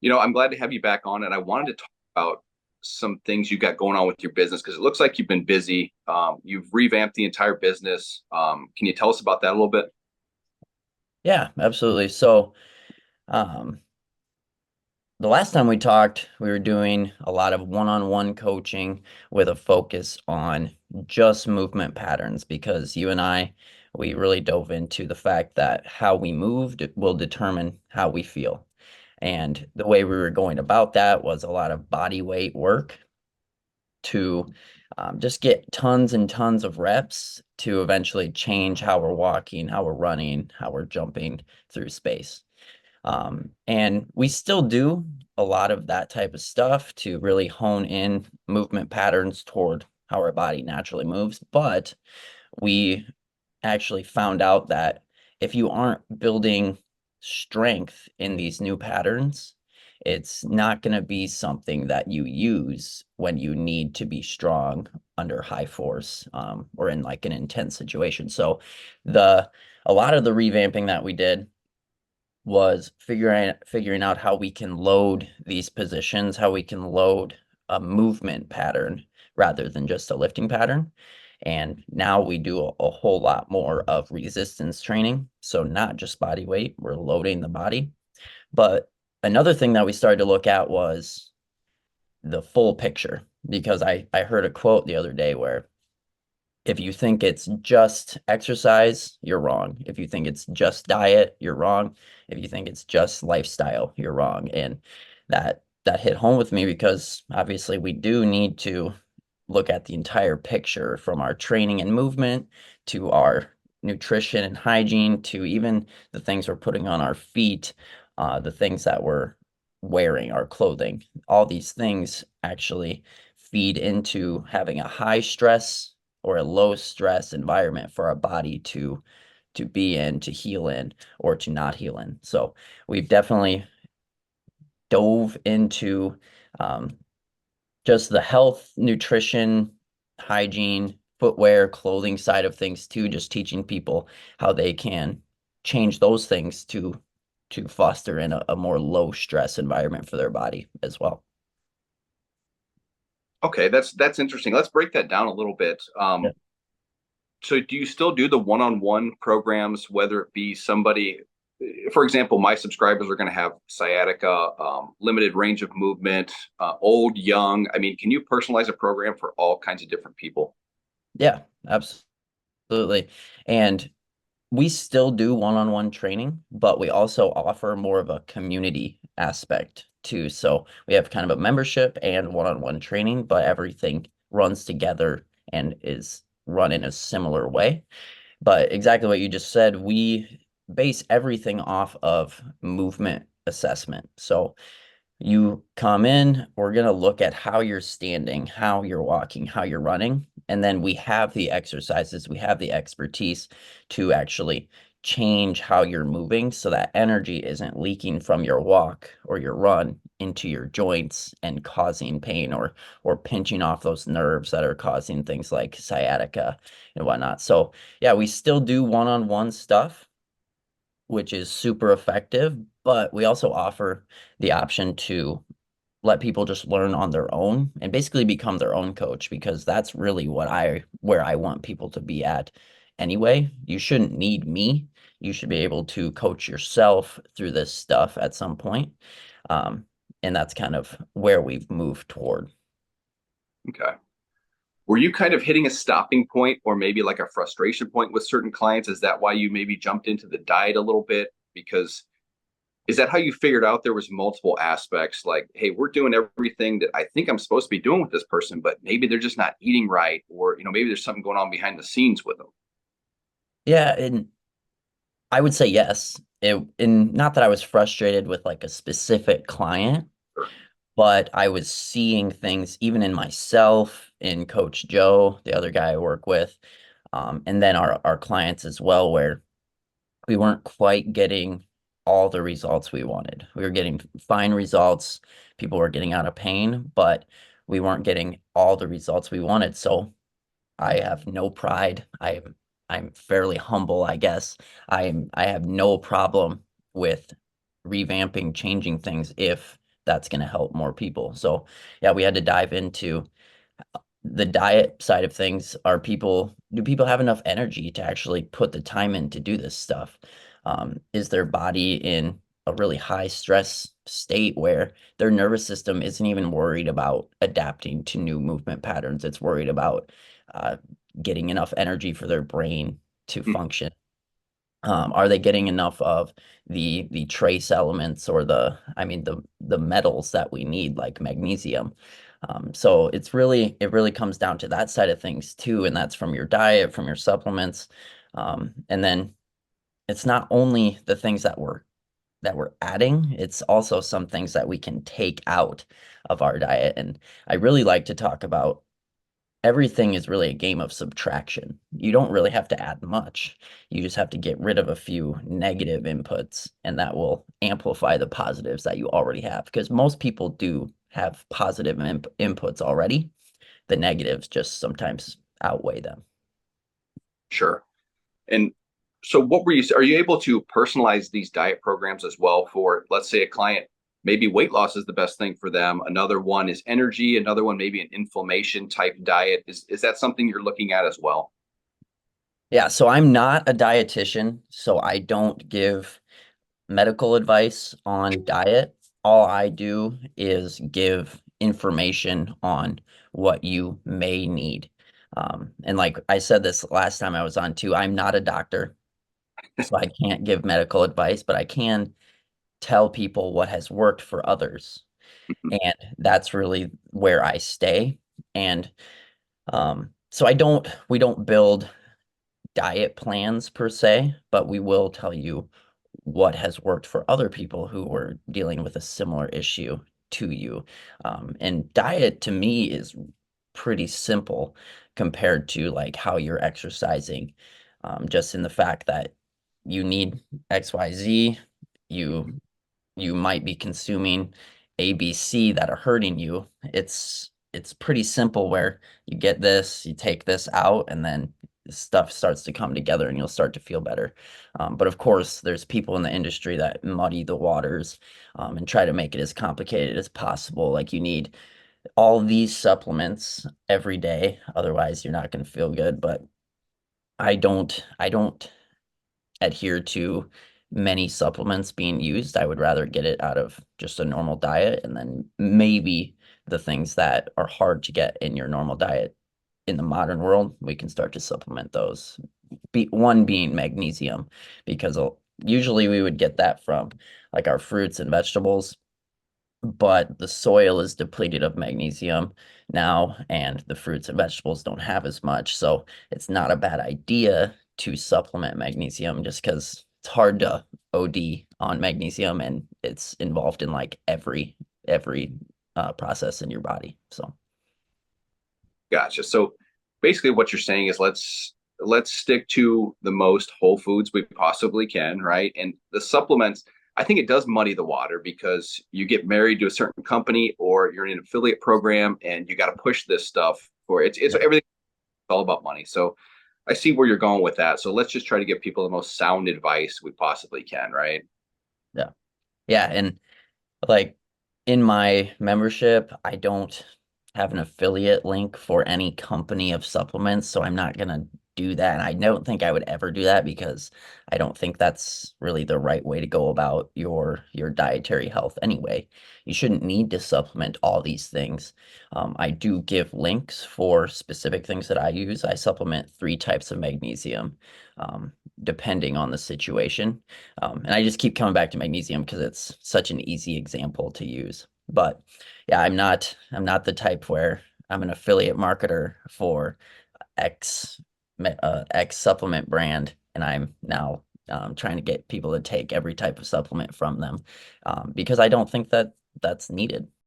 I'm glad to have you back on, and I wanted to talk about some things you got going on with your business because it looks like you've been busy. You've revamped the entire business. Can you tell us about that a little bit? Yeah, absolutely. So, um, the last time we talked, we were doing a lot of one-on-one coaching with a focus on just movement patterns because you and I, we really dove into the fact that how we moved will determine how we feel. And the way we were going about that was a lot of body weight work to just get tons and tons of reps to eventually change how we're walking, how we're running, how we're jumping through space. And we still do a lot of that type of stuff to really hone in movement patterns toward how our body naturally moves. But we actually found out that if you aren't building strength in these new patterns, it's not going to be something that you use when you need to be strong under high force or in like an intense situation. So the a lot of the revamping that we did was figuring out how we can load these positions, how we can load a movement pattern rather than just a lifting pattern. And now we do a whole lot more of resistance training. So not just body weight, we're loading the body. But another thing that we started to look at was the full picture because I heard a quote the other day where if you think it's just exercise, you're wrong. If you think it's just diet, you're wrong. If you think it's just lifestyle, you're wrong. And that hit home with me because obviously we do need to look at the entire picture from our training and movement to our nutrition and hygiene to even the things we're putting on our feet, the things that we're wearing, our clothing. All these things actually feed into having a high stress or a low stress environment for our body to be in, to heal in, or to not heal in. So we've definitely dove into um, just the health, nutrition, hygiene, footwear, clothing side of things too, just teaching people how they can change those things to foster in a more low stress environment for their body as well. Okay, that's interesting. Let's break that down a little bit. Yeah. So do you still do the one-on-one programs, whether it be somebody, for example, my subscribers are going to have sciatica, limited range of movement, old, young. I mean, can you personalize a program for all kinds of different people? Yeah, absolutely. And we still do one-on-one training, but we also offer more of a community aspect too. So we have kind of a membership and one-on-one training, but everything runs together and is run in a similar way. But exactly what you just said, we base everything off of movement assessment. So you come in, we're going to look at how you're standing, how you're walking, how you're running. And then we have the exercises, we have the expertise to actually change how you're moving so that energy isn't leaking from your walk or your run into your joints and causing pain or pinching off those nerves that are causing things like sciatica and whatnot. So yeah, we still do one-on-one stuff, which is super effective, but we also offer the option to let people just learn on their own and basically become their own coach because that's really where I want people to be at anyway. You shouldn't need me. You should be able to coach yourself through this stuff at some point. Um, and that's kind of where we've moved toward. Okay. Were you kind of hitting a stopping point or maybe like a frustration point with certain clients? Is that why you maybe jumped into the diet a little bit? Because is that how you figured out there was multiple aspects like, hey, we're doing everything that I think I'm supposed to be doing with this person, but maybe they're just not eating right, or maybe there's something going on behind the scenes with them. Yeah, and I would say yes. And not that I was frustrated with like a specific client, Sure. but I was seeing things even in myself, in Coach Joe, the other guy I work with, and then our clients as well, where we weren't quite getting all the results we wanted. We were getting fine results, people were getting out of pain, but we weren't getting all the results we wanted. So I have no pride. I'm fairly humble, I guess. I have no problem with revamping, changing things if that's going to help more people. So yeah, we had to dive into the diet side of things. Do people have enough energy to actually put the time in to do this stuff? Is their body in a really high stress state where their nervous system isn't even worried about adapting to new movement patterns? It's worried about uh, getting enough energy for their brain to Mhm. function. Are they getting enough of the trace elements or the metals that we need, like magnesium? So it really comes down to that side of things too, and that's from your diet, from your supplements. And then it's not only the things that we're adding, it's also some things that we can take out of our diet. And I really like to talk about everything is really a game of subtraction. You don't really have to add much. You just have to get rid of a few negative inputs, and that will amplify the positives that you already have. Because most people do have positive inputs already. The negatives just sometimes outweigh them. Sure. And so are you able to personalize these diet programs as well for, let's say, a client, maybe weight loss is the best thing for them. Another one is energy. Another one, maybe an inflammation type diet. Is that something you're looking at as well? Yeah, so I'm not a dietitian, so I don't give medical advice on diet. All I do is give information on what you may need. And like I said this last time I was on too, I'm not a doctor, so I can't give medical advice, but I can tell people what has worked for others. And that's really where I stay. And so we don't build diet plans per se, but we will tell you what has worked for other people who were dealing with a similar issue to you. And diet to me is pretty simple compared to like how you're exercising, just in the fact that you need XYZ, you you might be consuming ABC that are hurting you. It's pretty simple where you get this, you take this out, and then stuff starts to come together and you'll start to feel better. But of course, there's people in the industry that muddy the waters and try to make it as complicated as possible. Like you need all these supplements every day, otherwise you're not going to feel good. But I don't adhere to many supplements being used. I would rather get it out of just a normal diet and then maybe the things that are hard to get in your normal diet in the modern world, we can start to supplement those. One being magnesium, because usually we would get that from like our fruits and vegetables, but the soil is depleted of magnesium now, and the fruits and vegetables don't have as much. So it's not a bad idea to supplement magnesium just because it's hard to OD on magnesium and it's involved in like every process in your body. So Gotcha. So basically what you're saying is let's stick to the most whole foods we possibly can, right? And the supplements, I think it does muddy the water because you get married to a certain company or you're in an affiliate program and you got to push this stuff for it's yeah, everything all about money. So I see where you're going with that. So let's just try to give people the most sound advice we possibly can, right? yeah, yeah. And like in my membership, I don't have an affiliate link for any company of supplements, so I'm not gonna do that. And I don't think I would ever do that because I don't think that's really the right way to go about your dietary health anyway. You shouldn't need to supplement all these things. I do give links for specific things that I use. I supplement three types of magnesium, depending on the situation. And I just keep coming back to magnesium because it's such an easy example to use. But yeah, I'm not the type where I'm an affiliate marketer for X X supplement brand, and I'm now trying to get people to take every type of supplement from them because I don't think that that's needed.